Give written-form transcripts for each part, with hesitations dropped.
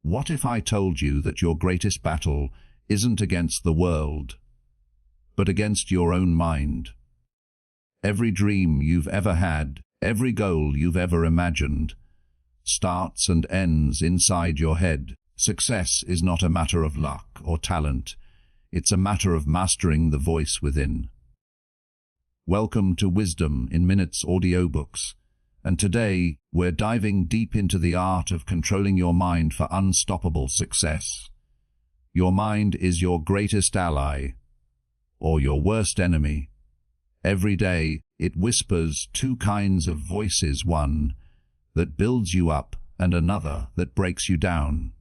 What if I told you that your greatest battle isn't against the world, but against your own mind? Every dream you've ever had, every goal you've ever imagined, starts and ends inside your head. Success is not a matter of luck or talent. It's a matter of mastering the voice within. Welcome to Wisdom in Minutes Audiobooks, and today we're diving deep into the art of controlling your mind for unstoppable success. Your mind is your greatest ally, or your worst enemy. Every day it whispers two kinds of voices, one that builds you up and another that breaks you down.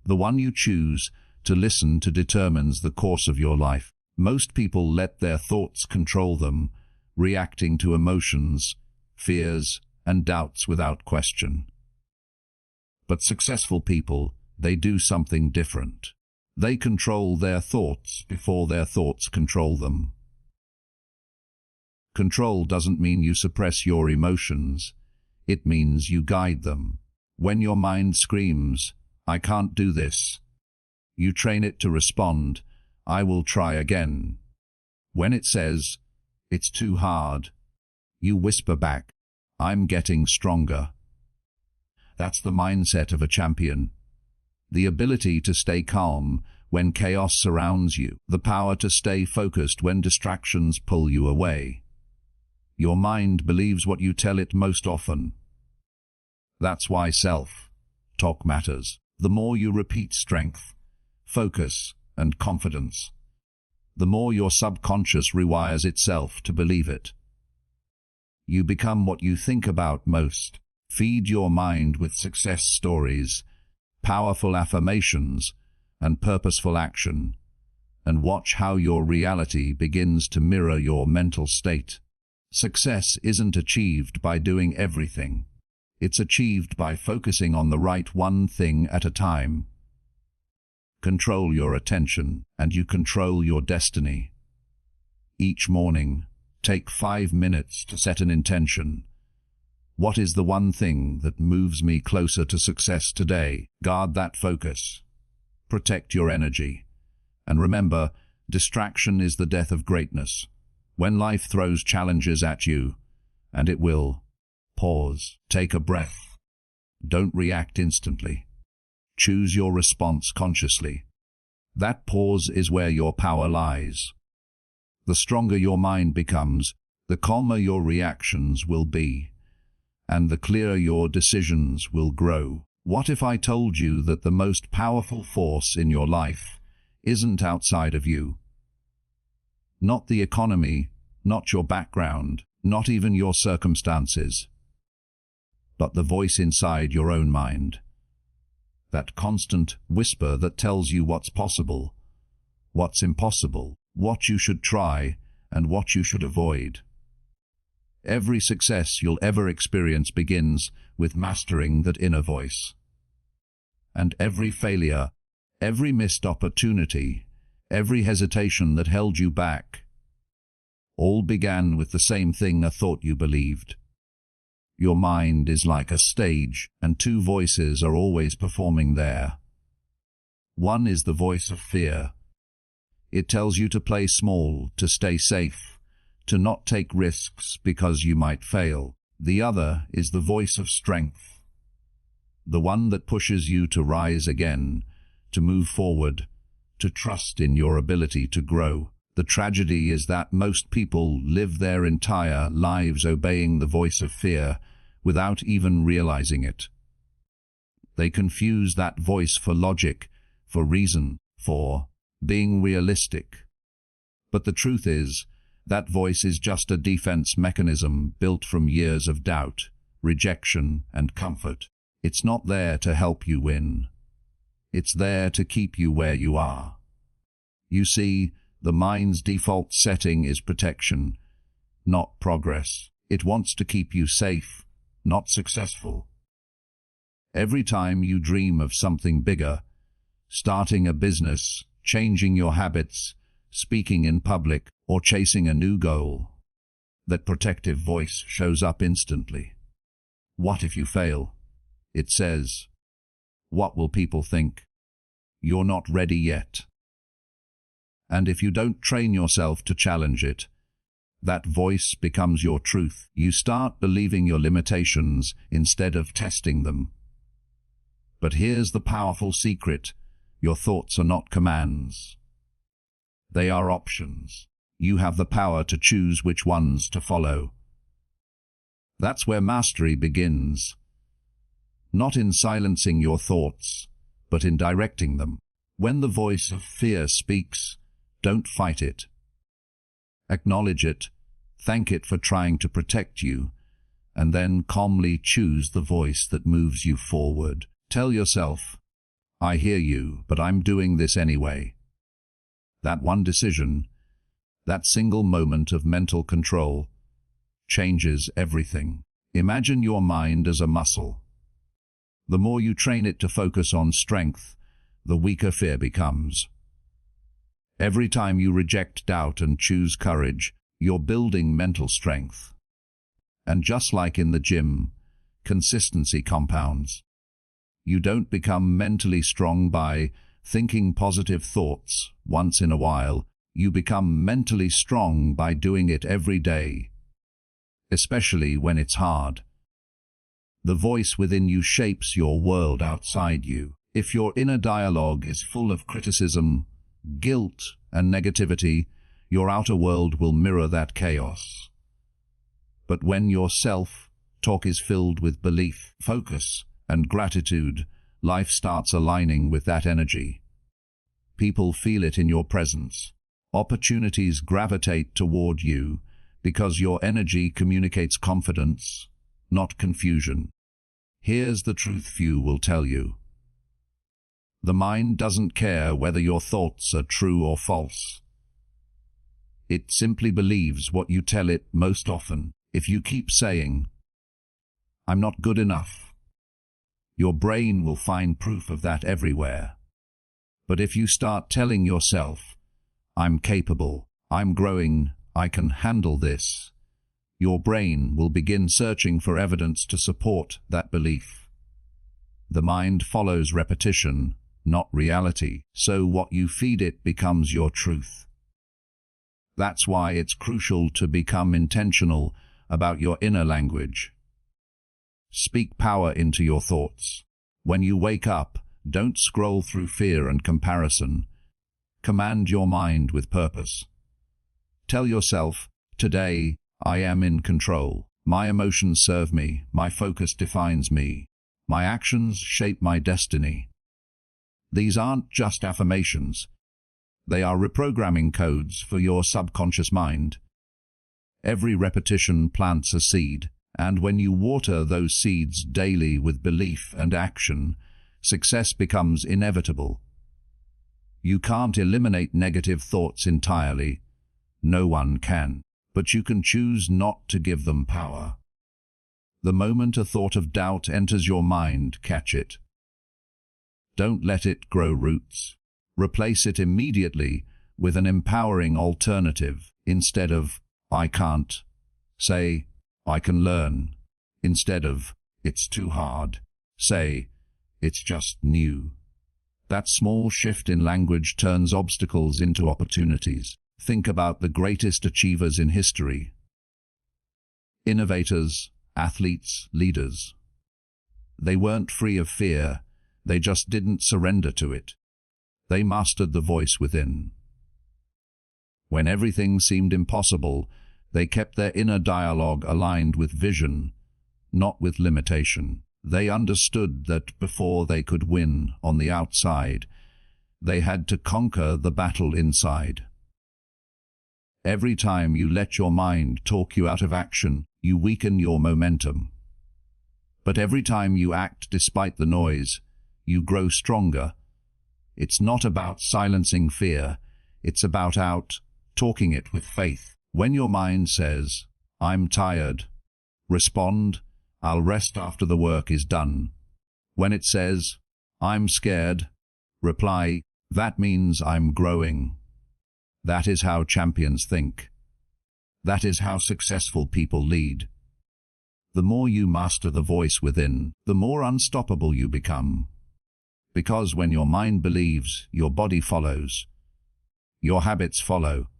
The one you choose to listen to determines the course of your life. Most people let their thoughts control them, reacting to emotions, fears, and doubts without question. But successful people, they do something different. They control their thoughts before their thoughts control them. Control doesn't mean you suppress your emotions. It means you guide them. When your mind screams, "I can't do this," you train it to respond, "I will try again." When it says, "It's too hard," you whisper back, "I'm getting stronger." That's the mindset of a champion. The ability to stay calm when chaos surrounds you. The power to stay focused when distractions pull you away. Your mind believes what you tell it most often. That's why self-talk matters. The more you repeat strength, focus, and confidence, the more your subconscious rewires itself to believe it. You become what you think about most. Feed your mind with success stories, powerful affirmations, and purposeful action, and watch how your reality begins to mirror your mental state. Success isn't achieved by doing everything. It's achieved by focusing on the right one thing at a time. Control your attention, and you control your destiny. Each morning, take 5 minutes to set an intention. What is the one thing that moves me closer to success today? Guard that focus. Protect your energy. And remember, distraction is the death of greatness. When life throws challenges at you, and it will, pause, take a breath. Don't react instantly. Choose your response consciously. That pause is where your power lies. The stronger your mind becomes, the calmer your reactions will be, and the clearer your decisions will grow. What if I told you that the most powerful force in your life isn't outside of you? Not the economy, not your background, not even your circumstances, but the voice inside your own mind. That constant whisper that tells you what's possible, what's impossible, what you should try, and what you should avoid. Every success you'll ever experience begins with mastering that inner voice. And every failure, every missed opportunity, every hesitation that held you back, all began with the same thing, a thought you believed. Your mind is like a stage, and two voices are always performing there. One is the voice of fear. It tells you to play small, to stay safe, to not take risks because you might fail. The other is the voice of strength, the one that pushes you to rise again, to move forward, to trust in your ability to grow. The tragedy is that most people live their entire lives obeying the voice of fear without even realizing it. They confuse that voice for logic, for reason, for being realistic. But the truth is, that voice is just a defense mechanism built from years of doubt, rejection, and comfort. It's not there to help you win. It's there to keep you where you are. You see, the mind's default setting is protection, not progress. It wants to keep you safe, not successful. Every time you dream of something bigger, starting a business, changing your habits, speaking in public, or chasing a new goal, that protective voice shows up instantly. What if you fail? It says. What will people think? You're not ready yet. And if you don't train yourself to challenge it, that voice becomes your truth. You start believing your limitations instead of testing them. But here's the powerful secret. Your thoughts are not commands. They are options. You have the power to choose which ones to follow. That's where mastery begins. Not in silencing your thoughts, but in directing them. When the voice of fear speaks, don't fight it. Acknowledge it, thank it for trying to protect you, and then calmly choose the voice that moves you forward. Tell yourself, I hear you, but I'm doing this anyway. That one decision, that single moment of mental control, changes everything. Imagine your mind as a muscle. The more you train it to focus on strength, the weaker fear becomes. Every time you reject doubt and choose courage, you're building mental strength. And just like in the gym, consistency compounds. You don't become mentally strong by thinking positive thoughts once in a while. You become mentally strong by doing it every day, especially when it's hard. The voice within you shapes your world outside you. If your inner dialogue is full of criticism, guilt, and negativity, your outer world will mirror that chaos. But when your self-talk is filled with belief, focus, and gratitude, life starts aligning with that energy. People feel it in your presence. Opportunities gravitate toward you because your energy communicates confidence, not confusion. Here's the truth few will tell you. The mind doesn't care whether your thoughts are true or false. It simply believes what you tell it most often. If you keep saying, I'm not good enough, your brain will find proof of that everywhere. But if you start telling yourself, I'm capable, I'm growing, I can handle this, your brain will begin searching for evidence to support that belief. The mind follows repetition, not reality, so what you feed it becomes your truth. That's why it's crucial to become intentional about your inner language. Speak power into your thoughts. When you wake up, don't scroll through fear and comparison. Command your mind with purpose. Tell yourself, today, I am in control. My emotions serve me. My focus defines me. My actions shape my destiny. These aren't just affirmations. They are reprogramming codes for your subconscious mind. Every repetition plants a seed, and when you water those seeds daily with belief and action, success becomes inevitable. You can't eliminate negative thoughts entirely. No one can. But you can choose not to give them power. The moment a thought of doubt enters your mind, catch it. Don't let it grow roots. Replace it immediately with an empowering alternative. Instead of, I can't, say, I can learn. Instead of, it's too hard, say, it's just new. That small shift in language turns obstacles into opportunities. Think about the greatest achievers in history. Innovators, athletes, leaders. They weren't free of fear, they just didn't surrender to it. They mastered the voice within. When everything seemed impossible, they kept their inner dialogue aligned with vision, not with limitation. They understood that before they could win on the outside, they had to conquer the battle inside. Every time you let your mind talk you out of action, you weaken your momentum. But every time you act despite the noise, you grow stronger. It's not about silencing fear, it's about talking it with faith. When your mind says, I'm tired, respond, I'll rest after the work is done. When it says, I'm scared, reply, that means I'm growing. That is how champions think. That is how successful people lead. The more you master the voice within, the more unstoppable you become. Because when your mind believes, your body follows. Your habits follow.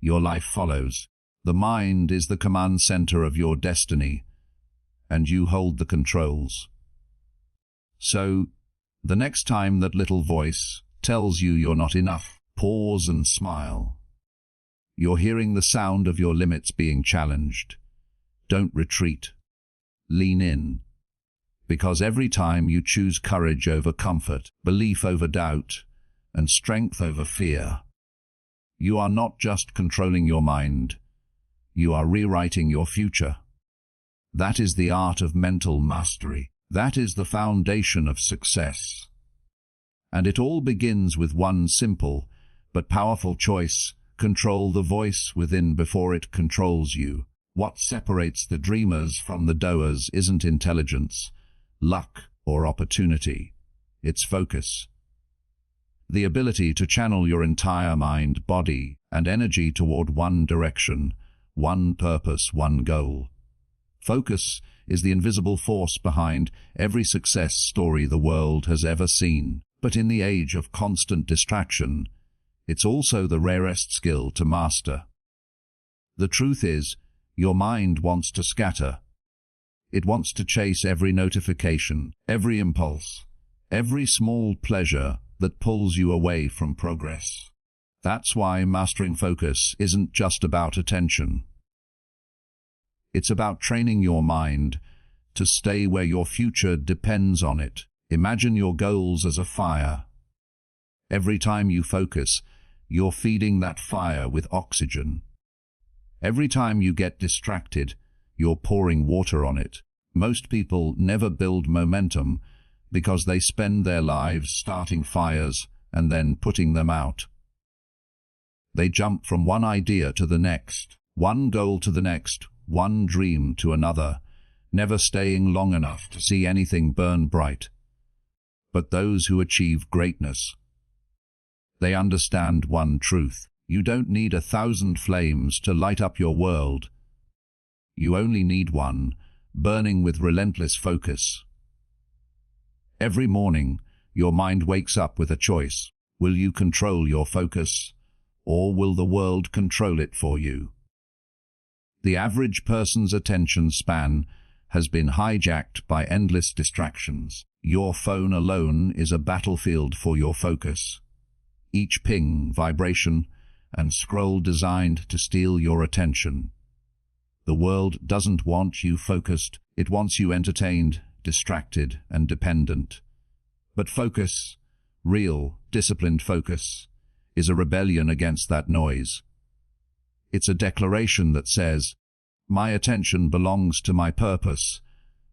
Your life follows. The mind is the command center of your destiny, and you hold the controls. So, the next time that little voice tells you you're not enough, pause and smile. You're hearing the sound of your limits being challenged. Don't retreat. Lean in. Because every time you choose courage over comfort, belief over doubt, and strength over fear, you are not just controlling your mind, you are rewriting your future. That is the art of mental mastery. That is the foundation of success. And it all begins with one simple but powerful choice: control the voice within before it controls you. What separates the dreamers from the doers isn't intelligence, luck, or opportunity. It's focus. The ability to channel your entire mind, body, and energy toward one direction, one purpose, one goal. Focus is the invisible force behind every success story the world has ever seen. But in the age of constant distraction, it's also the rarest skill to master. The truth is, your mind wants to scatter. It wants to chase every notification, every impulse, every small pleasure that pulls you away from progress. That's why mastering focus isn't just about attention. It's about training your mind to stay where your future depends on it. Imagine your goals as a fire. Every time you focus, you're feeding that fire with oxygen. Every time you get distracted, you're pouring water on it. Most people never build momentum because they spend their lives starting fires and then putting them out. They jump from one idea to the next, one goal to the next, one dream to another, never staying long enough to see anything burn bright. But those who achieve greatness, they understand one truth. You don't need 1,000 flames to light up your world. You only need one, burning with relentless focus. Every morning, your mind wakes up with a choice. Will you control your focus, or will the world control it for you? The average person's attention span has been hijacked by endless distractions. Your phone alone is a battlefield for your focus. Each ping, vibration, and scroll designed to steal your attention. The world doesn't want you focused, it wants you entertained, distracted, and dependent. But focus, real, disciplined focus, is a rebellion against that noise. It's a declaration that says, my attention belongs to my purpose,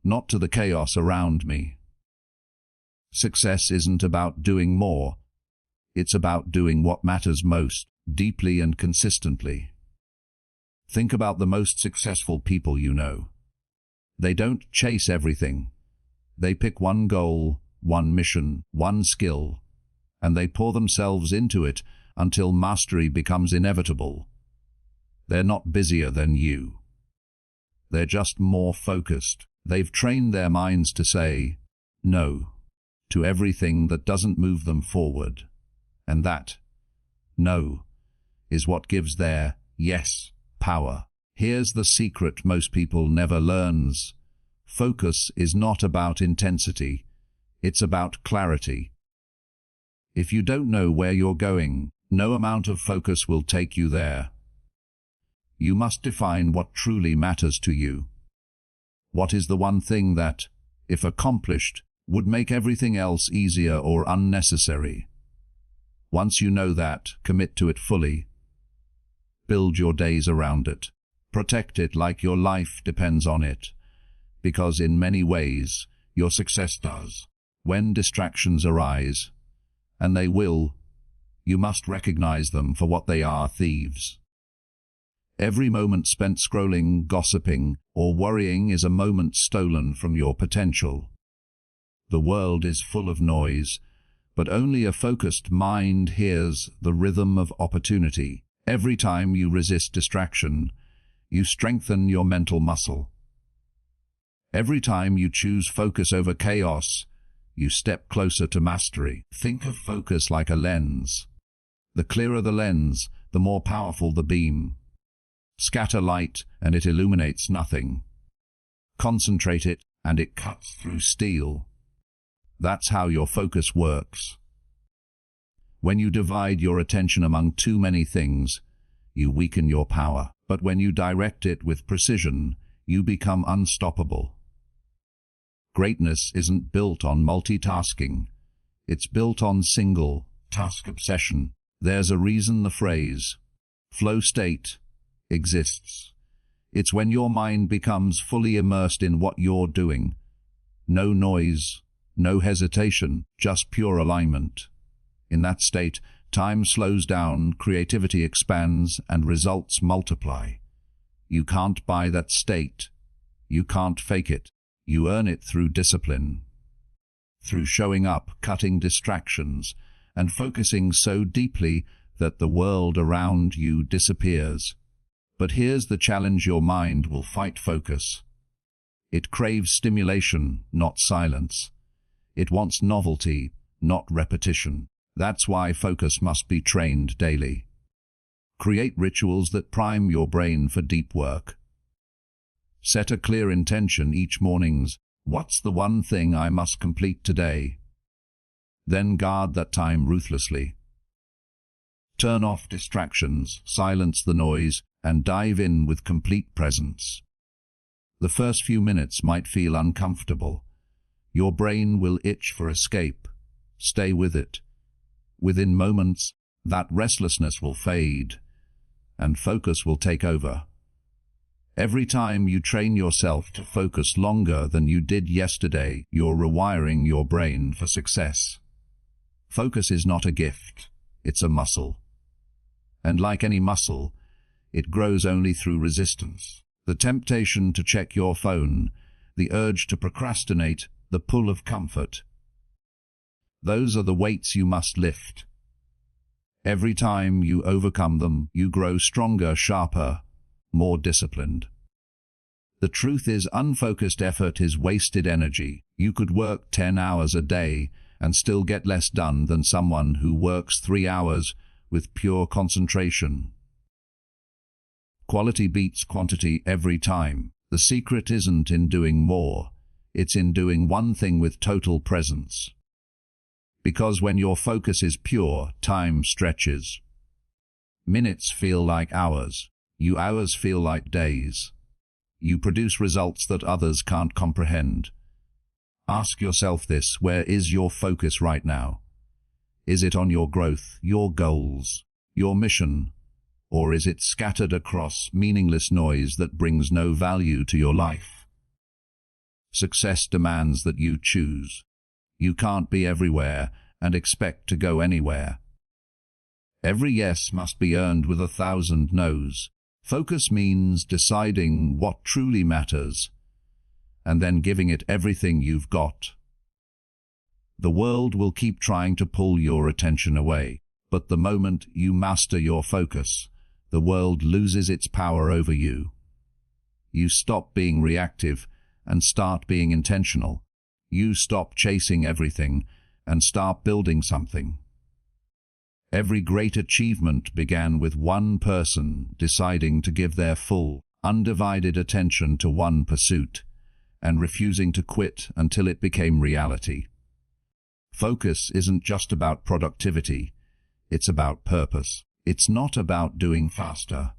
not to the chaos around me. Success isn't about doing more. It's about doing what matters most, deeply and consistently. Think about the most successful people you know. They don't chase everything. They pick one goal, one mission, one skill, and they pour themselves into it until mastery becomes inevitable. They're not busier than you. They're just more focused. They've trained their minds to say no to everything that doesn't move them forward. And that no is what gives their yes power. Here's the secret most people never learns. Focus is not about intensity. It's about clarity. If you don't know where you're going, no amount of focus will take you there. You must define what truly matters to you. What is the one thing that, if accomplished, would make everything else easier or unnecessary? Once you know that, commit to it fully. Build your days around it. Protect it like your life depends on it. Because in many ways, your success does. When distractions arise, and they will, you must recognize them for what they are: thieves. Every moment spent scrolling, gossiping, or worrying is a moment stolen from your potential. The world is full of noise, but only a focused mind hears the rhythm of opportunity. Every time you resist distraction, you strengthen your mental muscle. Every time you choose focus over chaos, you step closer to mastery. Think of focus like a lens. The clearer the lens, the more powerful the beam. Scatter light, and it illuminates nothing. Concentrate it, and it cuts through steel. That's how your focus works. When you divide your attention among too many things, you weaken your power. But when you direct it with precision, you become unstoppable. Greatness isn't built on multitasking. It's built on single-task obsession. There's a reason the phrase, flow state, exists. It's when your mind becomes fully immersed in what you're doing. No noise, no hesitation, just pure alignment. In that state, time slows down, creativity expands, and results multiply. You can't buy that state. You can't fake it. You earn it through discipline. Through showing up, cutting distractions, and focusing so deeply that the world around you disappears. But here's the challenge: your mind will fight focus. It craves stimulation, not silence. It wants novelty, not repetition. That's why focus must be trained daily. Create rituals that prime your brain for deep work. Set a clear intention each morning. What's the one thing I must complete today? Then guard that time ruthlessly. Turn off distractions, silence the noise, and dive in with complete presence. The first few minutes might feel uncomfortable. Your brain will itch for escape. Stay with it. Within moments, that restlessness will fade, and focus will take over. Every time you train yourself to focus longer than you did yesterday, you're rewiring your brain for success. Focus is not a gift, it's a muscle. And like any muscle, it grows only through resistance. The temptation to check your phone, the urge to procrastinate, the pull of comfort. Those are the weights you must lift. Every time you overcome them, you grow stronger, sharper, more disciplined. The truth is, unfocused effort is wasted energy. You could work 10 hours a day and still get less done than someone who works 3 hours with pure concentration. Quality beats quantity every time. The secret isn't in doing more, it's in doing one thing with total presence. Because when your focus is pure, time stretches. Minutes feel like hours. Hours feel like days. You produce results that others can't comprehend. Ask yourself this: where is your focus right now? Is it on your growth, your goals, your mission? Or is it scattered across meaningless noise that brings no value to your life? Success demands that you choose. You can't be everywhere and expect to go anywhere. Every yes must be earned with 1,000 no's. Focus means deciding what truly matters, and then giving it everything you've got. The world will keep trying to pull your attention away, but the moment you master your focus, the world loses its power over you. You stop being reactive and start being intentional. You stop chasing everything and start building something. Every great achievement began with one person deciding to give their full, undivided attention to one pursuit and refusing to quit until it became reality. Focus isn't just about productivity, it's about purpose. It's not about doing faster,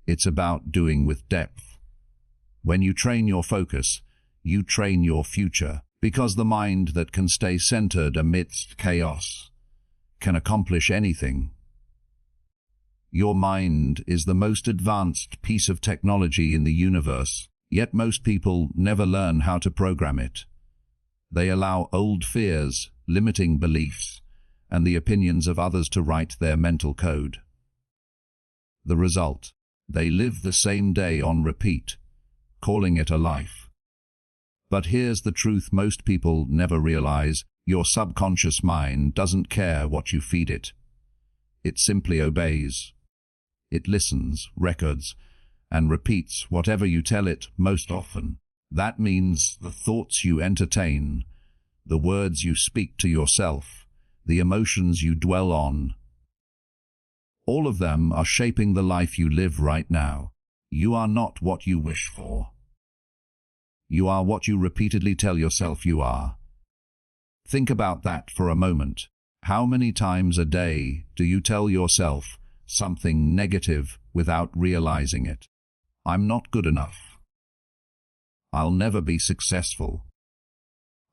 it's about doing with depth. When you train your focus, you train your future, because the mind that can stay centered amidst chaos can accomplish anything. Your mind is the most advanced piece of technology in the universe, yet most people never learn how to program it. They allow old fears, limiting beliefs, and the opinions of others to write their mental code. The result: they live the same day on repeat, calling it a life. But here's the truth most people never realize: your subconscious mind doesn't care what you feed it. It simply obeys. It listens, records, and repeats whatever you tell it most often. That means the thoughts you entertain, the words you speak to yourself, the emotions you dwell on. All of them are shaping the life you live right now. You are not what you wish for. You are what you repeatedly tell yourself you are. Think about that for a moment. How many times a day do you tell yourself something negative without realizing it? I'm not good enough. I'll never be successful.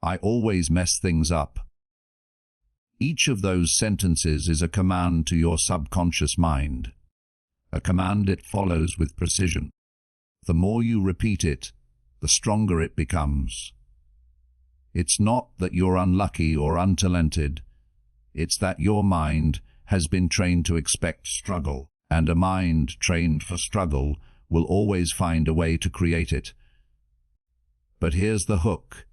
I always mess things up. Each of those sentences is a command to your subconscious mind, a command it follows with precision. The more you repeat it, the stronger it becomes. It's not that you're unlucky or untalented. It's that your mind has been trained to expect struggle, and a mind trained for struggle will always find a way to create it. But here's the hook.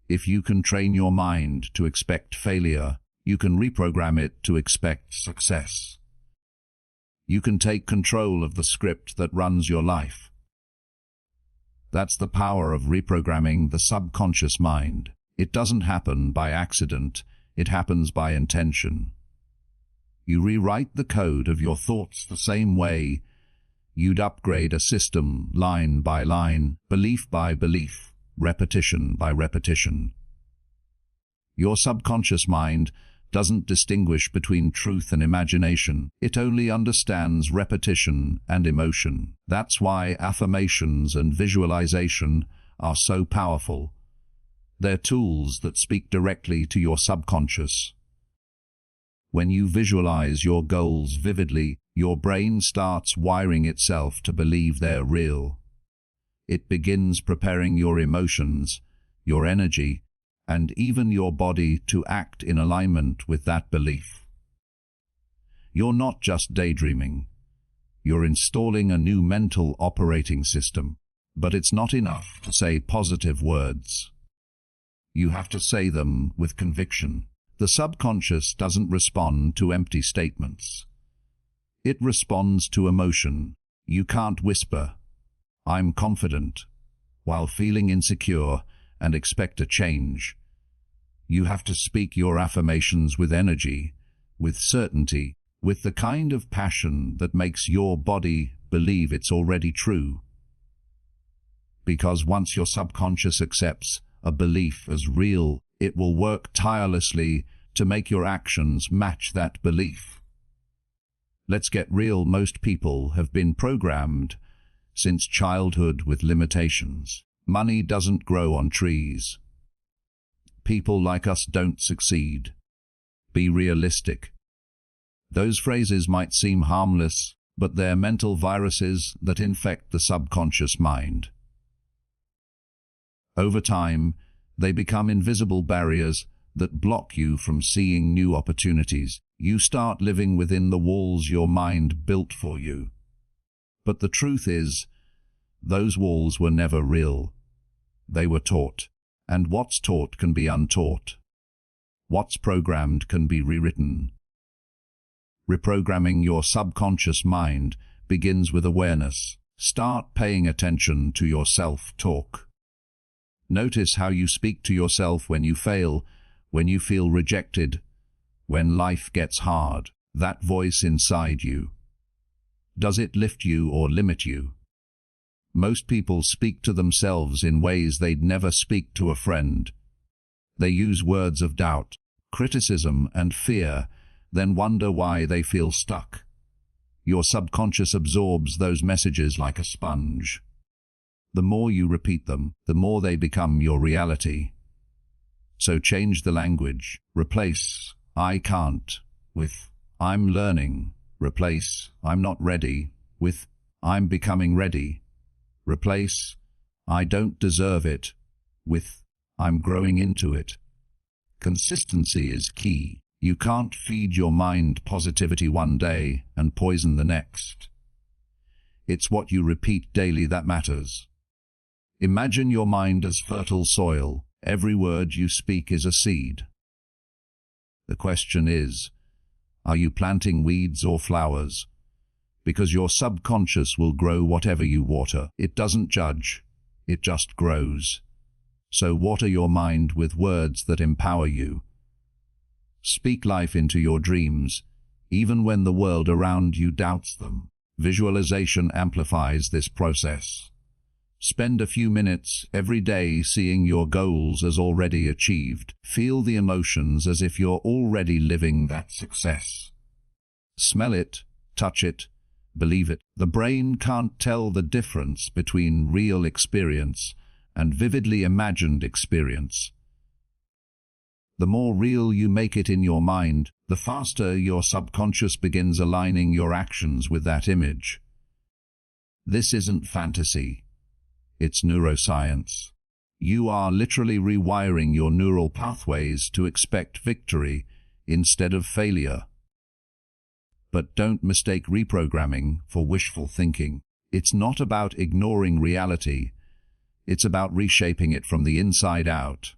If you can train your mind to expect failure, you can reprogram it to expect success. You can take control of the script that runs your life. That's the power of reprogramming the subconscious mind. It doesn't happen by accident, it happens by intention. You rewrite the code of your thoughts the same way you'd upgrade a system line by line, belief by belief, repetition by repetition. Your subconscious mind doesn't distinguish between truth and imagination. It only understands repetition and emotion. That's why affirmations and visualization are so powerful. They're tools that speak directly to your subconscious. When you visualize your goals vividly, your brain starts wiring itself to believe they're real. It begins preparing your emotions, your energy, and even your body to act in alignment with that belief. You're not just daydreaming. You're installing a new mental operating system. But it's not enough to say positive words. You have to say them with conviction. The subconscious doesn't respond to empty statements. It responds to emotion. You can't whisper, "I'm confident," while feeling insecure and expect a change. You have to speak your affirmations with energy, with certainty, with the kind of passion that makes your body believe it's already true. Because once your subconscious accepts a belief as real, it will work tirelessly to make your actions match that belief. Let's get real. Most people have been programmed since childhood with limitations. Money doesn't grow on trees. People like us don't succeed. Be realistic. Those phrases might seem harmless, but they're mental viruses that infect the subconscious mind. Over time, they become invisible barriers that block you from seeing new opportunities. You start living within the walls your mind built for you. But the truth is, those walls were never real. They were taught. And what's taught can be untaught. What's programmed can be rewritten. Reprogramming your subconscious mind begins with awareness. Start paying attention to your self-talk. Notice how you speak to yourself when you fail, when you feel rejected, when life gets hard. That voice inside you. Does it lift you or limit you? Most people speak to themselves in ways they'd never speak to a friend. They use words of doubt, criticism, and fear, then wonder why they feel stuck. Your subconscious absorbs those messages like a sponge. The more you repeat them, the more they become your reality. So change the language. Replace "I can't" with "I'm learning." Replace "I'm not ready" with "I'm becoming ready." Replace "I don't deserve it" with "I'm growing into it." Consistency is key. You can't feed your mind positivity one day and poison the next. It's what you repeat daily that matters. Imagine your mind as fertile soil. Every word you speak is a seed. The question is, are you planting weeds or flowers? Because your subconscious will grow whatever you water. It doesn't judge, it just grows. So water your mind with words that empower you. Speak life into your dreams, even when the world around you doubts them. Visualization amplifies this process. Spend a few minutes every day seeing your goals as already achieved. Feel the emotions as if you're already living that success. Smell it, touch it, believe it. The brain can't tell the difference between real experience and vividly imagined experience. The more real you make it in your mind, the faster your subconscious begins aligning your actions with that image. This isn't fantasy. It's neuroscience. You are literally rewiring your neural pathways to expect victory instead of failure. But don't mistake reprogramming for wishful thinking. It's not about ignoring reality. It's about reshaping it from the inside out.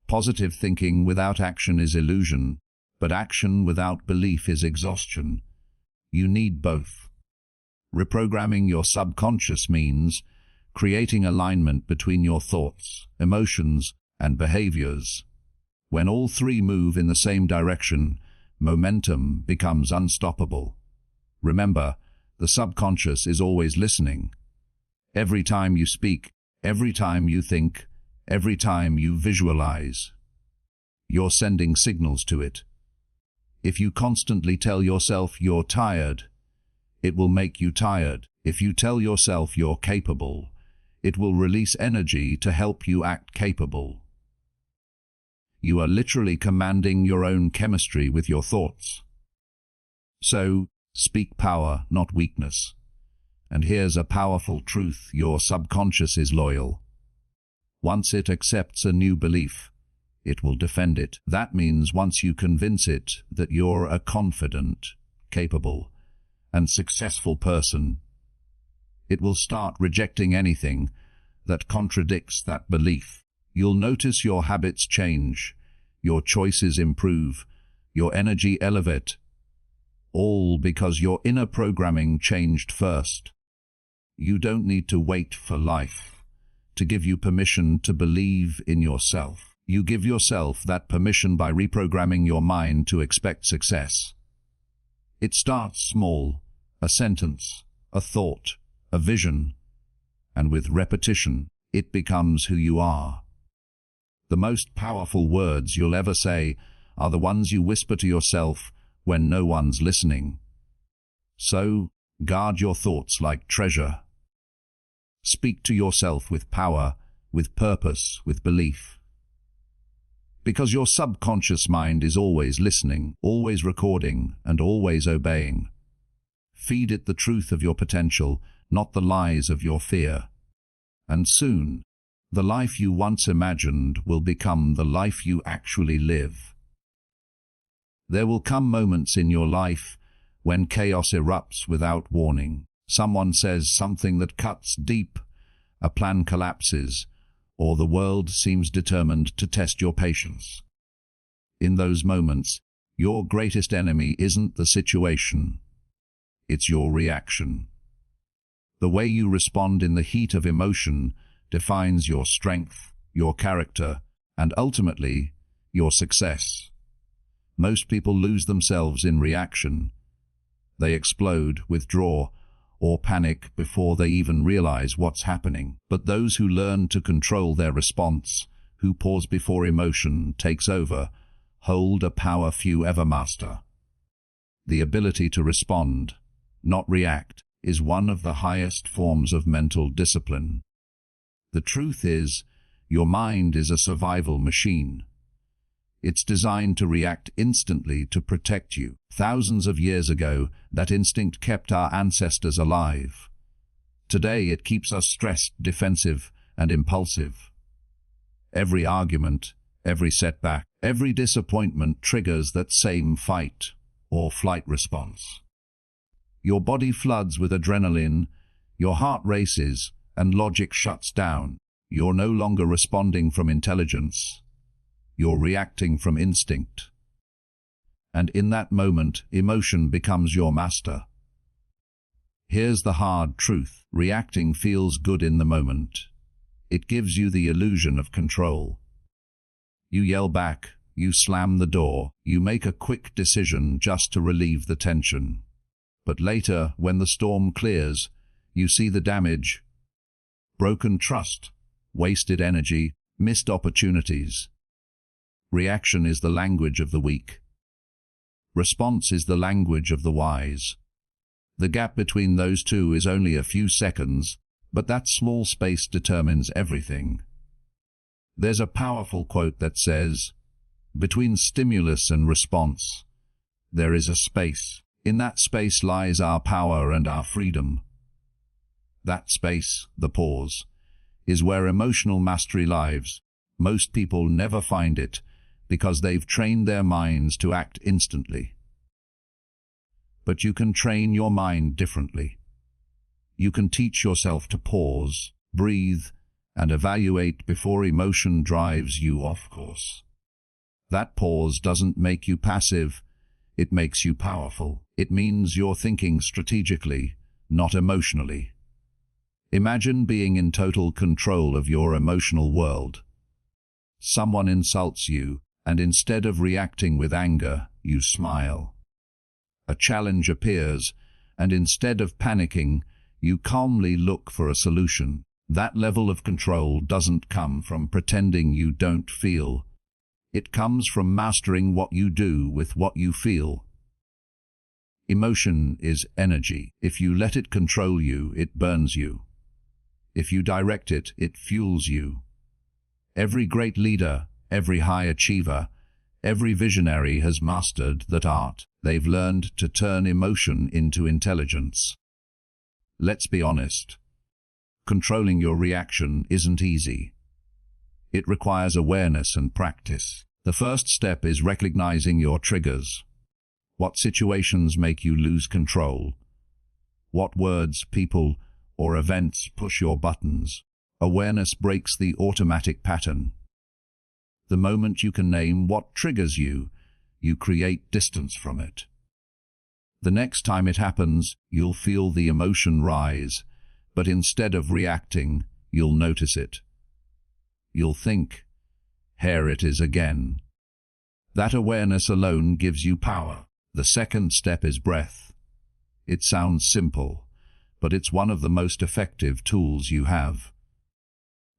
Positive thinking without action is illusion, but action without belief is exhaustion. You need both. Reprogramming your subconscious means creating alignment between your thoughts, emotions, and behaviors. When all three move in the same direction, momentum becomes unstoppable. Remember, the subconscious is always listening. Every time you speak, every time you think, every time you visualize, you're sending signals to it. If you constantly tell yourself you're tired, it will make you tired. If you tell yourself you're capable, it will release energy to help you act capable. You are literally commanding your own chemistry with your thoughts. So, speak power, not weakness. And here's a powerful truth: your subconscious is loyal. Once it accepts a new belief, it will defend it. That means once you convince it that you're a confident, capable, and successful person, it will start rejecting anything that contradicts that belief. You'll notice your habits change, your choices improve, your energy elevate, all because your inner programming changed first. You don't need to wait for life to give you permission to believe in yourself. You give yourself that permission by reprogramming your mind to expect success. It starts small: a sentence, a thought, a vision, and with repetition, it becomes who you are. The most powerful words you'll ever say are the ones you whisper to yourself when no one's listening. So, guard your thoughts like treasure. Speak to yourself with power, with purpose, with belief. Because your subconscious mind is always listening, always recording, and always obeying. Feed it the truth of your potential, not the lies of your fear. And soon, the life you once imagined will become the life you actually live. There will come moments in your life when chaos erupts without warning. Someone says something that cuts deep, a plan collapses, or the world seems determined to test your patience. In those moments, your greatest enemy isn't the situation. It's your reaction. The way you respond in the heat of emotion defines your strength, your character, and ultimately, your success. Most people lose themselves in reaction. They explode, withdraw, or panic before they even realize what's happening. But those who learn to control their response, who pause before emotion takes over, hold a power few ever master. The ability to respond, not react, is one of the highest forms of mental discipline. The truth is, your mind is a survival machine. It's designed to react instantly to protect you. Thousands of years ago, that instinct kept our ancestors alive. Today, it keeps us stressed, defensive, and impulsive. Every argument, every setback, every disappointment triggers that same fight or flight response. Your body floods with adrenaline, your heart races, and logic shuts down. You're no longer responding from intelligence. You're reacting from instinct. And in that moment, emotion becomes your master. Here's the hard truth: reacting feels good in the moment. It gives you the illusion of control. You yell back, you slam the door, you make a quick decision just to relieve the tension. But later, when the storm clears, you see the damage: broken trust, wasted energy, missed opportunities. Reaction is the language of the weak. Response is the language of the wise. The gap between those two is only a few seconds, but that small space determines everything. There's a powerful quote that says, "Between stimulus and response, there is a space. In that space lies our power and our freedom." That space, the pause, is where emotional mastery lives. Most people never find it because they've trained their minds to act instantly. But you can train your mind differently. You can teach yourself to pause, breathe, and evaluate before emotion drives you off course. That pause doesn't make you passive, it makes you powerful. It means you're thinking strategically, not emotionally. Imagine being in total control of your emotional world. Someone insults you, and instead of reacting with anger, you smile. A challenge appears, and instead of panicking, you calmly look for a solution. That level of control doesn't come from pretending you don't feel. It comes from mastering what you do with what you feel. Emotion is energy. If you let it control you, it burns you. If you direct it, it fuels you. Every great leader, every high achiever, every visionary has mastered that art. They've learned to turn emotion into intelligence. Let's be honest. Controlling your reaction isn't easy. It requires awareness and practice. The first step is recognizing your triggers. What situations make you lose control? What words, people, or events push your buttons? Awareness breaks the automatic pattern. The moment you can name what triggers you, you create distance from it. The next time it happens, you'll feel the emotion rise, but instead of reacting, you'll notice it. You'll think, "Here it is again." That awareness alone gives you power. The second step is breath. It sounds simple, but it's one of the most effective tools you have.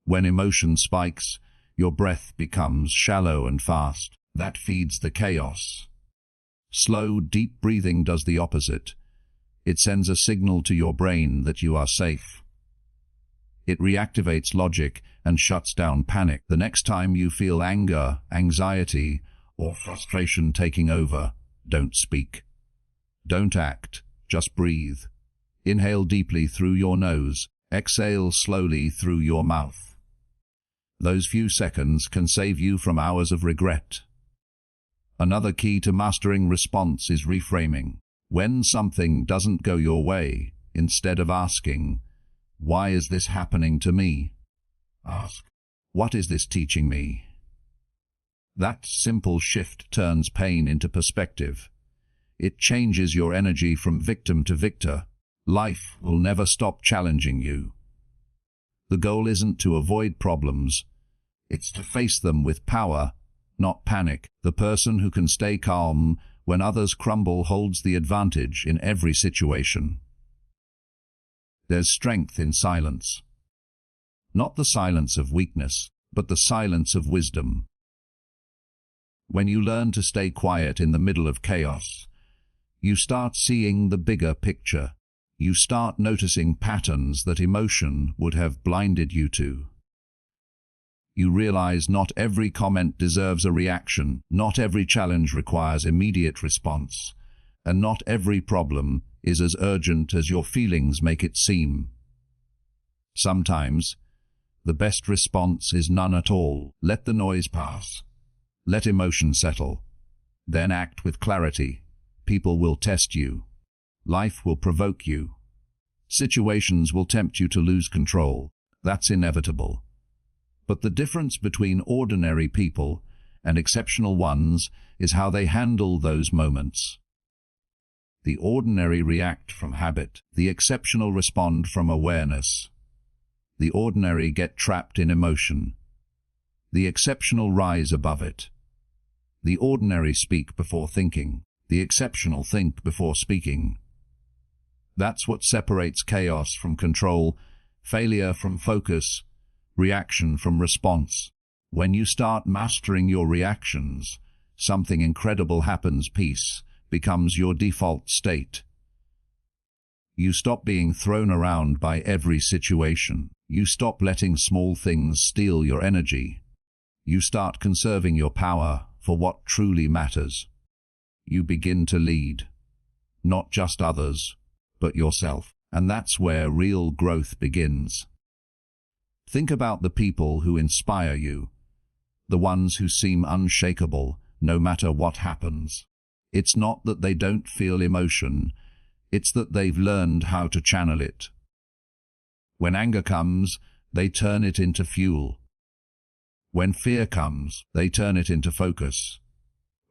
When emotion spikes, your breath becomes shallow and fast. That feeds the chaos. Slow, deep breathing does the opposite. It sends a signal to your brain that you are safe. It reactivates logic and shuts down panic. The next time you feel anger, anxiety, or frustration taking over, don't speak. Don't act, just breathe. Inhale deeply through your nose, exhale slowly through your mouth. Those few seconds can save you from hours of regret. Another key to mastering response is reframing. When something doesn't go your way, instead of asking, "Why is this happening to me?" ask, "What is this teaching me?" That simple shift turns pain into perspective. It changes your energy from victim to victor. Life will never stop challenging you. The goal isn't to avoid problems, it's to face them with power, not panic. The person who can stay calm when others crumble holds the advantage in every situation. There's strength in silence. Not the silence of weakness, but the silence of wisdom. When you learn to stay quiet in the middle of chaos, you start seeing the bigger picture. You start noticing patterns that emotion would have blinded you to. You realize not every comment deserves a reaction, not every challenge requires immediate response, and not every problem is as urgent as your feelings make it seem. Sometimes, the best response is none at all. Let the noise pass. Let emotion settle. Then act with clarity. People will test you. Life will provoke you. Situations will tempt you to lose control. That's inevitable. But the difference between ordinary people and exceptional ones is how they handle those moments. The ordinary react from habit. The exceptional respond from awareness. The ordinary get trapped in emotion. The exceptional rise above it. The ordinary speak before thinking. The exceptional think before speaking. That's what separates chaos from control, failure from focus, reaction from response. When you start mastering your reactions, something incredible happens. Peace becomes your default state. You stop being thrown around by every situation. You stop letting small things steal your energy. You start conserving your power for what truly matters. You begin to lead, not just others, but yourself. And that's where real growth begins. Think about the people who inspire you, the ones who seem unshakable no matter what happens. It's not that they don't feel emotion, it's that they've learned how to channel it. When anger comes, they turn it into fuel. When fear comes, they turn it into focus.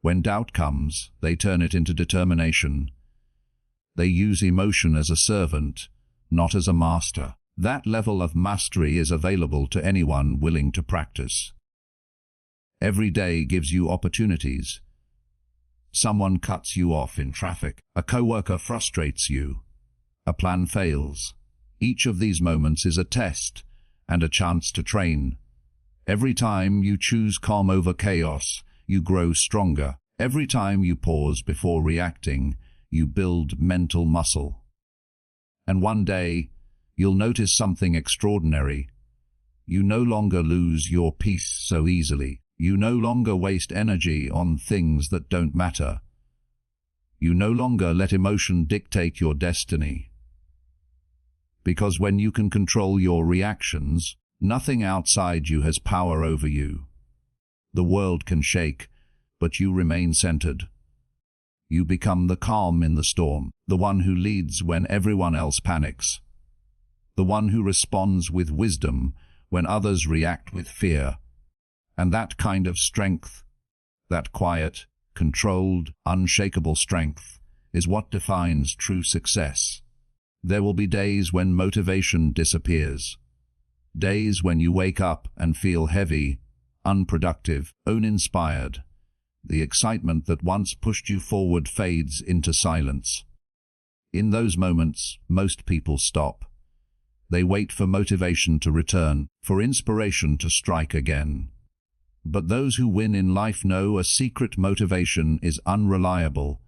When doubt comes, they turn it into determination. They use emotion as a servant, not as a master. That level of mastery is available to anyone willing to practice. Every day gives you opportunities. Someone cuts you off in traffic. A coworker frustrates you. A plan fails. Each of these moments is a test and a chance to train. Every time you choose calm over chaos, you grow stronger. Every time you pause before reacting, you build mental muscle. And one day, you'll notice something extraordinary. You no longer lose your peace so easily. You no longer waste energy on things that don't matter. You no longer let emotion dictate your destiny. Because when you can control your reactions, nothing outside you has power over you. The world can shake, but you remain centered. You become the calm in the storm, the one who leads when everyone else panics, the one who responds with wisdom when others react with fear. And that kind of strength, that quiet, controlled, unshakable strength, is what defines true success. There will be days when motivation disappears. Days when you wake up and feel heavy, unproductive, uninspired. The excitement that once pushed you forward fades into silence. In those moments, most people stop. They wait for motivation to return, for inspiration to strike again. But those who win in life know a secret: motivation is unreliable.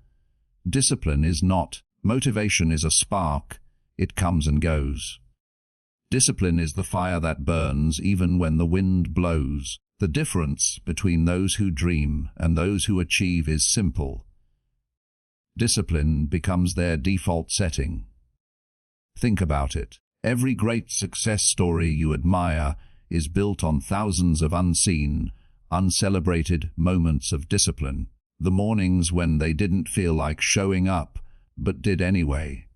Discipline is not. Motivation is a spark. It comes and goes. Discipline is the fire that burns even when the wind blows. The difference between those who dream and those who achieve is simple. Discipline becomes their default setting. Think about it. Every great success story you admire is built on thousands of unseen, uncelebrated moments of discipline. The mornings when they didn't feel like showing up, but did anyway.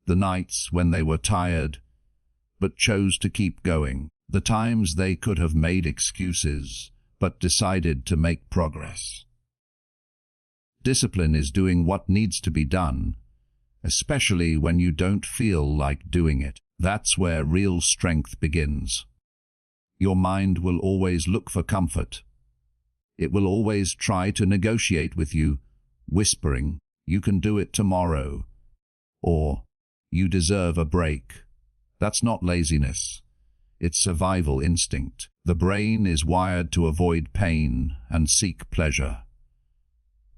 The nights when they were tired, but chose to keep going. The times they could have made excuses, but decided to make progress. Discipline is doing what needs to be done, especially when you don't feel like doing it. That's where real strength begins. Your mind will always look for comfort. It will always try to negotiate with you, whispering, "You can do it tomorrow," or "You deserve a break." That's not laziness. It's survival instinct. The brain is wired to avoid pain and seek pleasure.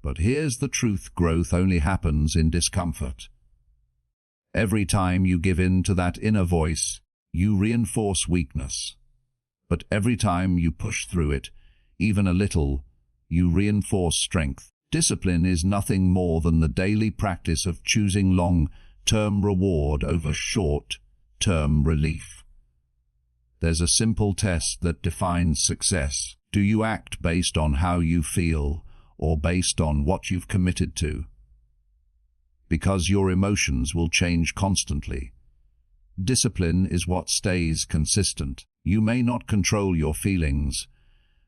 But here's the truth: growth only happens in discomfort. Every time you give in to that inner voice, you reinforce weakness. But every time you push through it, even a little, you reinforce strength. Discipline is nothing more than the daily practice of choosing long-term reward over short-term relief. There's a simple test that defines success. Do you act based on how you feel, or based on what you've committed to? Because your emotions will change constantly. Discipline is what stays consistent. You may not control your feelings,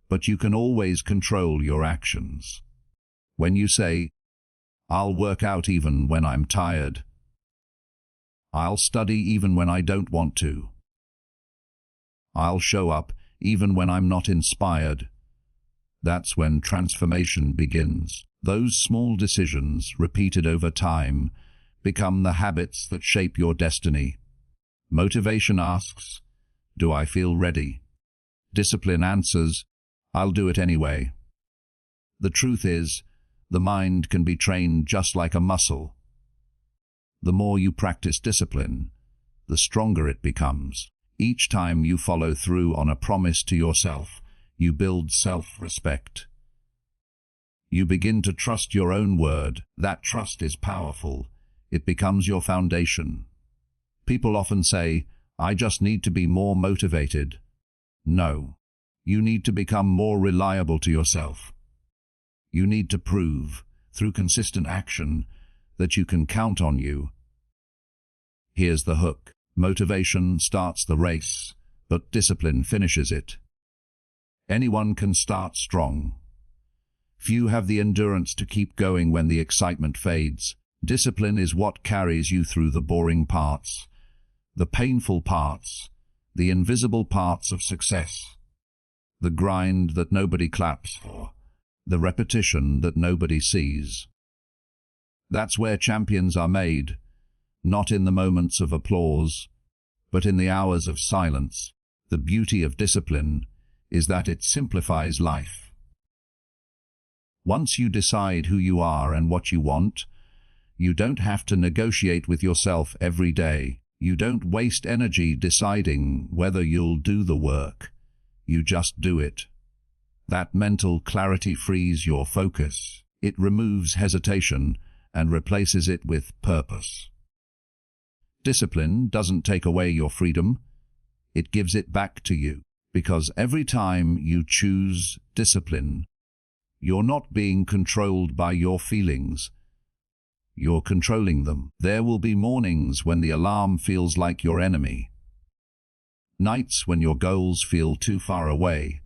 but you can always control your actions. When you say, "I'll work out even when I'm tired," "I'll study even when I don't want to," I'll show up even when I'm not inspired. That's when transformation begins. Those small decisions, repeated over time, become the habits that shape your destiny. Motivation asks, "Do I feel ready?" Discipline answers, "I'll do it anyway." The truth is, the mind can be trained just like a muscle. The more you practice discipline, the stronger it becomes. Each time you follow through on a promise to yourself, you build self-respect. You begin to trust your own word. That trust is powerful. It becomes your foundation. People often say, "I just need to be more motivated." No, you need to become more reliable to yourself. You need to prove, through consistent action, that you can count on you. Here's the hook. Motivation starts the race, but discipline finishes it. Anyone can start strong. Few have the endurance to keep going when the excitement fades. Discipline is what carries you through the boring parts, the painful parts, the invisible parts of success, the grind that nobody claps for, the repetition that nobody sees. That's where champions are made, not in the moments of applause, but in the hours of silence. The beauty of discipline is that it simplifies life. Once you decide who you are and what you want, you don't have to negotiate with yourself every day. You don't waste energy deciding whether you'll do the work. You just do it. That mental clarity frees your focus. It removes hesitation and replaces it with purpose. Discipline doesn't take away your freedom. It gives it back to you. Because every time you choose discipline, you're not being controlled by your feelings. You're controlling them. There will be mornings when the alarm feels like your enemy. Nights when your goals feel too far away.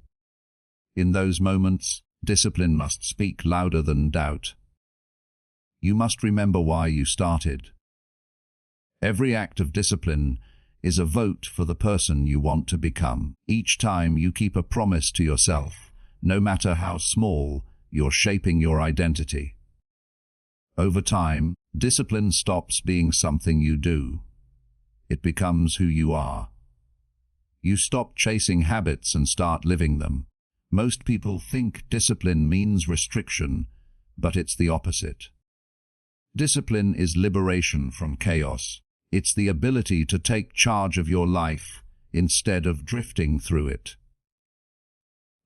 In those moments, discipline must speak louder than doubt. You must remember why you started. Every act of discipline is a vote for the person you want to become. Each time you keep a promise to yourself, no matter how small, you're shaping your identity. Over time, discipline stops being something you do. It becomes who you are. You stop chasing habits and start living them. Most people think discipline means restriction, but it's the opposite. Discipline is liberation from chaos. It's the ability to take charge of your life instead of drifting through it.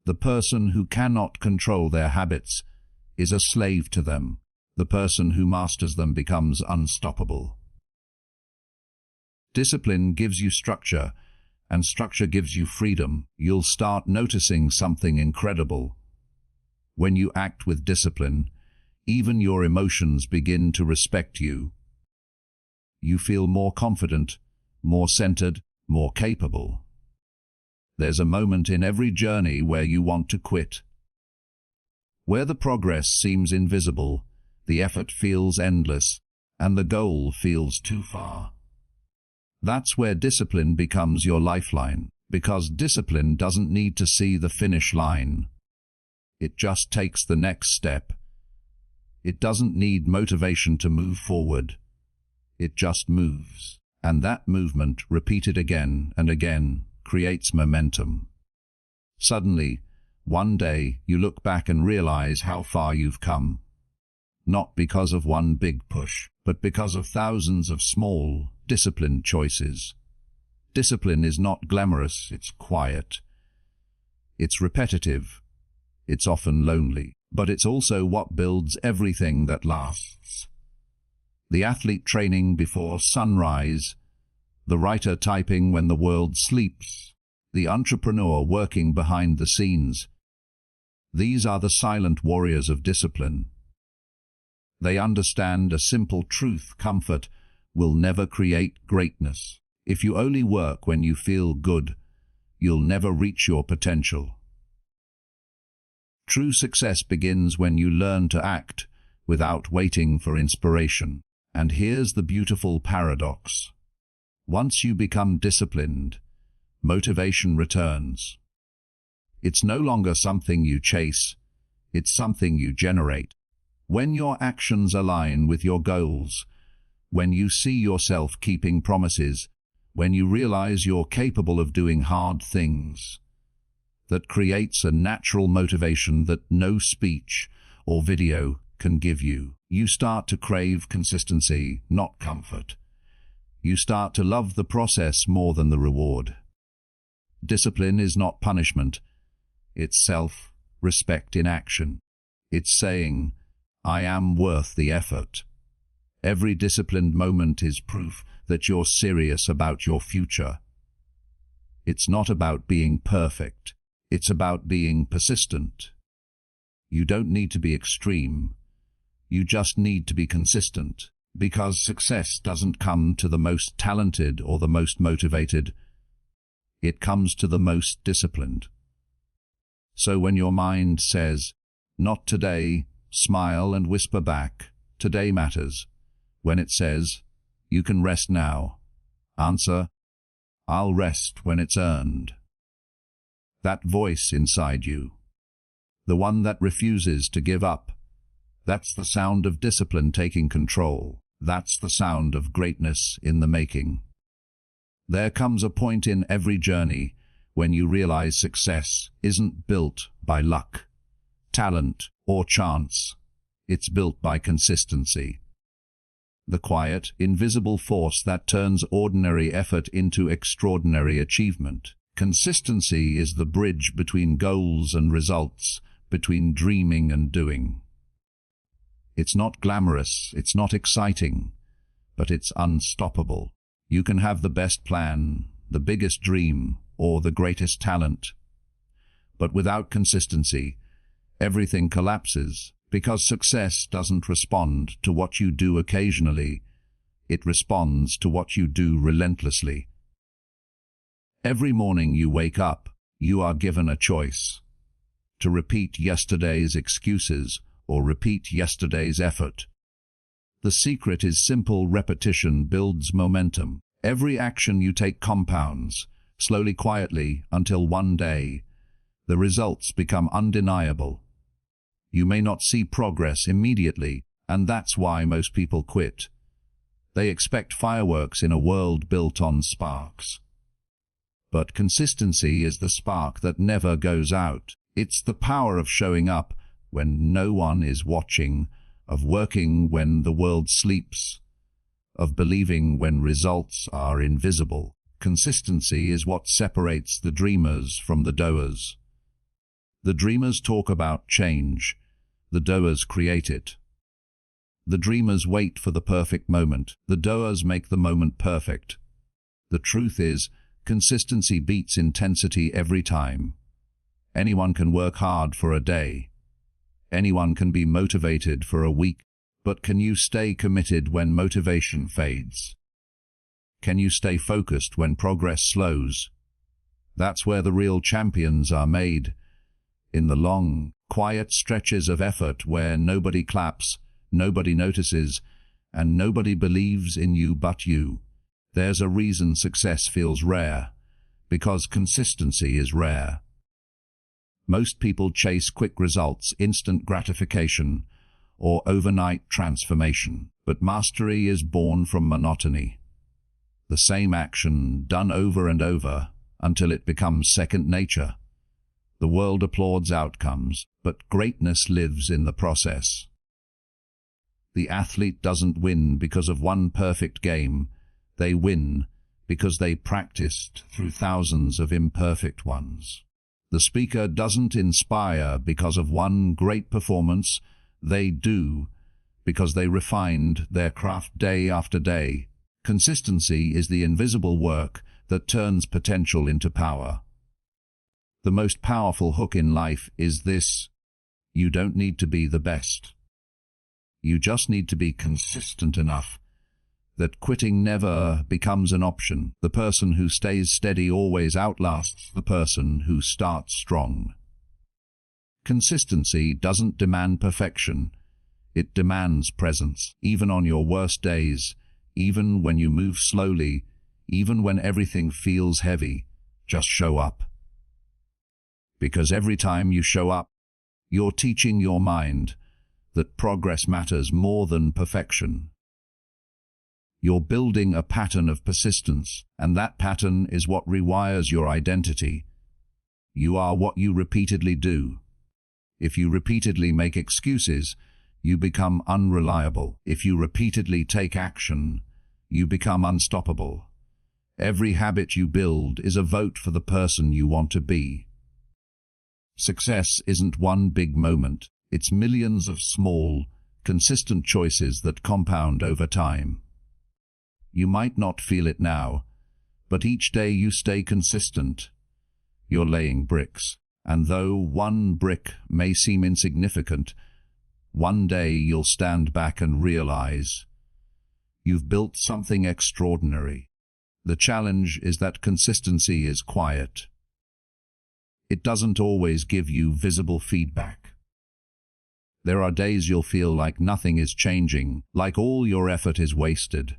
The person who cannot control their habits is a slave to them. The person who masters them becomes unstoppable. Discipline gives you structure, and structure gives you freedom. You'll start noticing something incredible. When you act with discipline, even your emotions begin to respect you. You feel more confident, more centered, more capable. There's a moment in every journey where you want to quit. Where the progress seems invisible, the effort feels endless, and the goal feels too far. That's where discipline becomes your lifeline, because discipline doesn't need to see the finish line. It just takes the next step. It doesn't need motivation to move forward. It just moves. And that movement, repeated again and again, creates momentum. Suddenly, one day, you look back and realize how far you've come. Not because of one big push, but because of thousands of small, disciplined choices. Discipline is not glamorous, it's quiet. It's repetitive. It's often lonely. But it's also what builds everything that lasts. The athlete training before sunrise, the writer typing when the world sleeps, the entrepreneur working behind the scenes. These are the silent warriors of discipline. They understand a simple truth: comfort will never create greatness. If you only work when you feel good, you'll never reach your potential. True success begins when you learn to act without waiting for inspiration. And here's the beautiful paradox. Once you become disciplined, motivation returns. It's no longer something you chase, it's something you generate. When your actions align with your goals, when you see yourself keeping promises, when you realize you're capable of doing hard things, that creates a natural motivation that no speech or video can give you. You start to crave consistency, not comfort. You start to love the process more than the reward. Discipline is not punishment. It's self-respect in action. It's saying, I am worth the effort. Every disciplined moment is proof that you're serious about your future. It's not about being perfect. It's about being persistent. You don't need to be extreme. You just need to be consistent, because success doesn't come to the most talented or the most motivated. It comes to the most disciplined. So when your mind says, not today, smile and whisper back, today matters. When it says, you can rest now, answer, I'll rest when it's earned. That voice inside you, the one that refuses to give up, that's the sound of discipline taking control. That's the sound of greatness in the making. There comes a point in every journey when you realize success isn't built by luck, talent, or chance. It's built by consistency. The quiet, invisible force that turns ordinary effort into extraordinary achievement. Consistency is the bridge between goals and results, between dreaming and doing. It's not glamorous, it's not exciting, but it's unstoppable. You can have the best plan, the biggest dream, or the greatest talent. But without consistency, everything collapses, because success doesn't respond to what you do occasionally. It responds to what you do relentlessly. Every morning you wake up, you are given a choice: to repeat yesterday's excuses or repeat yesterday's effort. The secret is simple: repetition builds momentum. Every action you take compounds, slowly, quietly, until one day, the results become undeniable. You may not see progress immediately, and that's why most people quit. They expect fireworks in a world built on sparks. But consistency is the spark that never goes out. It's the power of showing up when no one is watching, of working when the world sleeps, of believing when results are invisible. Consistency is what separates the dreamers from the doers. The dreamers talk about change. The doers create it. The dreamers wait for the perfect moment. The doers make the moment perfect. The truth is, consistency beats intensity every time. Anyone can work hard for a day. Anyone can be motivated for a week. But can you stay committed when motivation fades? Can you stay focused when progress slows? That's where the real champions are made. In the long, quiet stretches of effort where nobody claps, nobody notices, and nobody believes in you but you. There's a reason success feels rare, because consistency is rare. Most people chase quick results, instant gratification, or overnight transformation. But mastery is born from monotony. The same action done over and over until it becomes second nature. The world applauds outcomes, but greatness lives in the process. The athlete doesn't win because of one perfect game. They win because they practiced through thousands of imperfect ones. The speaker doesn't inspire because of one great performance. They do because they refined their craft day after day. Consistency is the invisible work that turns potential into power. The most powerful hook in life is this: you don't need to be the best. You just need to be consistent enough that quitting never becomes an option. The person who stays steady always outlasts the person who starts strong. Consistency doesn't demand perfection. It demands presence, even on your worst days, even when you move slowly, even when everything feels heavy. just show up. Because every time you show up, you're teaching your mind that progress matters more than perfection. You're building a pattern of persistence, and that pattern is what rewires your identity. You are what you repeatedly do. If you repeatedly make excuses, you become unreliable. If you repeatedly take action, you become unstoppable. Every habit you build is a vote for the person you want to be. Success isn't one big moment. It's millions of small, consistent choices that compound over time. You might not feel it now, but each day you stay consistent. You're laying bricks, and though one brick may seem insignificant, one day you'll stand back and realize you've built something extraordinary. The challenge is that consistency is quiet. It doesn't always give you visible feedback. There are days you'll feel like nothing is changing, like all your effort is wasted.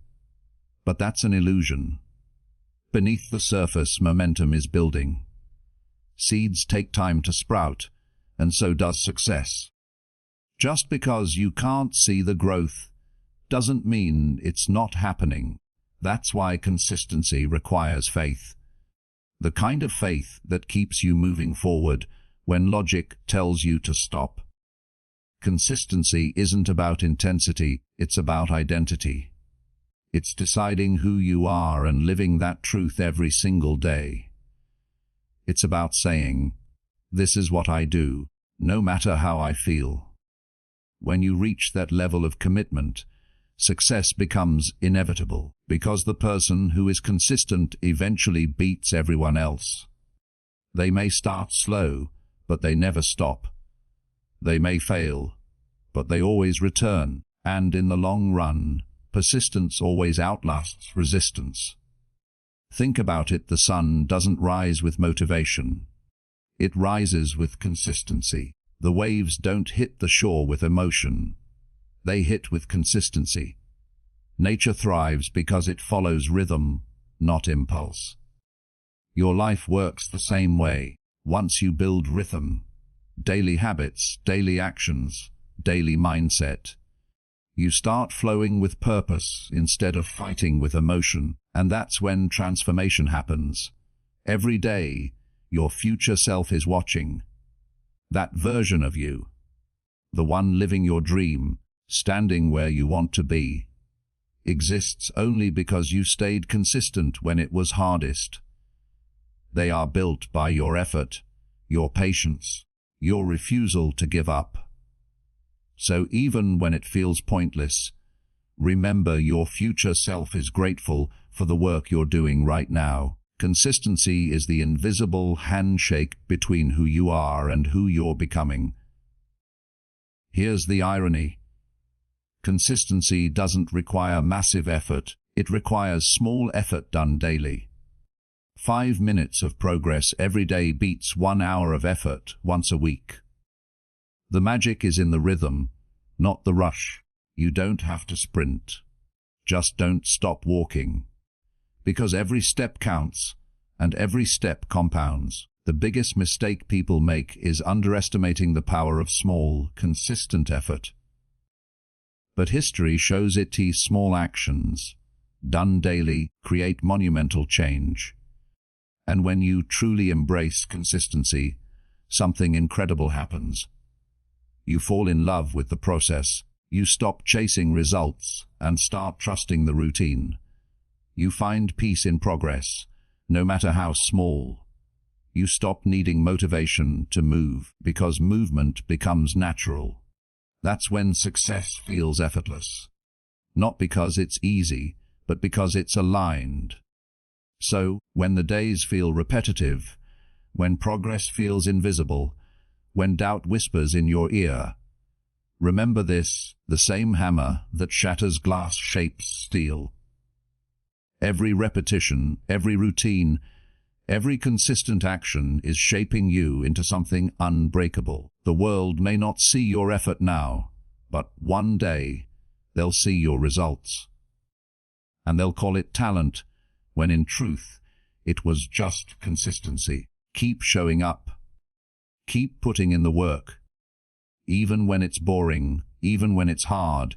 But that's an illusion. Beneath the surface, momentum is building. Seeds take time to sprout, and so does success. Just because you can't see the growth doesn't mean it's not happening. That's why consistency requires faith. The kind of faith that keeps you moving forward when logic tells you to stop. Consistency isn't about intensity, it's about identity. It's deciding who you are and living that truth every single day. It's about saying, "This is what I do, no matter how I feel." When you reach that level of commitment, success becomes inevitable, because the person who is consistent eventually beats everyone else. They may start slow, but they never stop. They may fail, but they always return, and in the long run, persistence always outlasts resistance. Think about it, the sun doesn't rise with motivation. It rises with consistency. The waves don't hit the shore with emotion. They hit with consistency. Nature thrives because it follows rhythm, not impulse. Your life works the same way. Once you build rhythm, daily habits, daily actions, daily mindset, you start flowing with purpose instead of fighting with emotion, and that's when transformation happens. Every day, your future self is watching. That version of you, the one living your dream, standing where you want to be, exists only because you stayed consistent when it was hardest. They are built by your effort, your patience, your refusal to give up. So even when it feels pointless, remember your future self is grateful for the work you're doing right now. Consistency is the invisible handshake between who you are and who you're becoming. Here's the irony. Consistency doesn't require massive effort, it requires small effort done daily. 5 minutes of progress every day beats 1 hour of effort once a week. The magic is in the rhythm, not the rush. You don't have to sprint. Just don't stop walking. Because every step counts, and every step compounds. The biggest mistake people make is underestimating the power of small, consistent effort. But history shows it. Small actions, done daily, create monumental change. And when you truly embrace consistency, something incredible happens. You fall in love with the process. You stop chasing results and start trusting the routine. You find peace in progress, no matter how small. You stop needing motivation to move because movement becomes natural. That's when success feels effortless. Not because it's easy, but because it's aligned. So, when the days feel repetitive, when progress feels invisible, when doubt whispers in your ear, remember this: the same hammer that shatters glass shapes steel. Every repetition, every routine, every consistent action is shaping you into something unbreakable. The world may not see your effort now, but one day they'll see your results. And they'll call it talent, when in truth, It was just consistency. Keep showing up. Keep putting in the work. Even when it's boring, even when it's hard,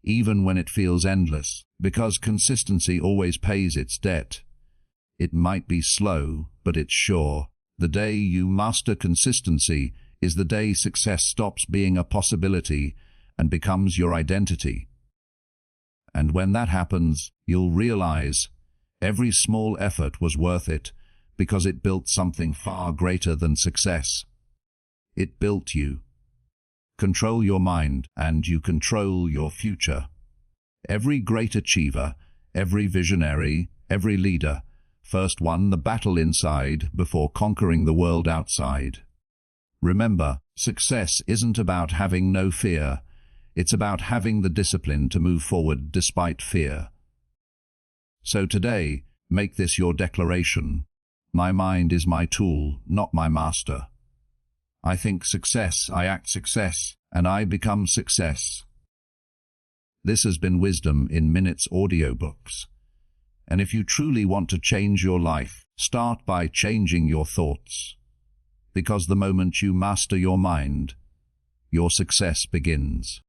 even when it feels endless, because consistency always pays its debt. It might be slow, but it's sure. The day you master consistency is the day success stops being a possibility and becomes your identity. And when that happens, you'll realize every small effort was worth it because it built something far greater than success. It built you. Control your mind, and you control your future. Every great achiever, every visionary, every leader first won the battle inside before conquering the world outside. Remember, success isn't about having no fear. It's about having the discipline to move forward despite fear. So today, make this your declaration. My mind is my tool, not my master. I think success, I act success, and I become success. This has been Wisdom in Minutes Audiobooks. And if you truly want to change your life, start by changing your thoughts. Because the moment you master your mind, your success begins.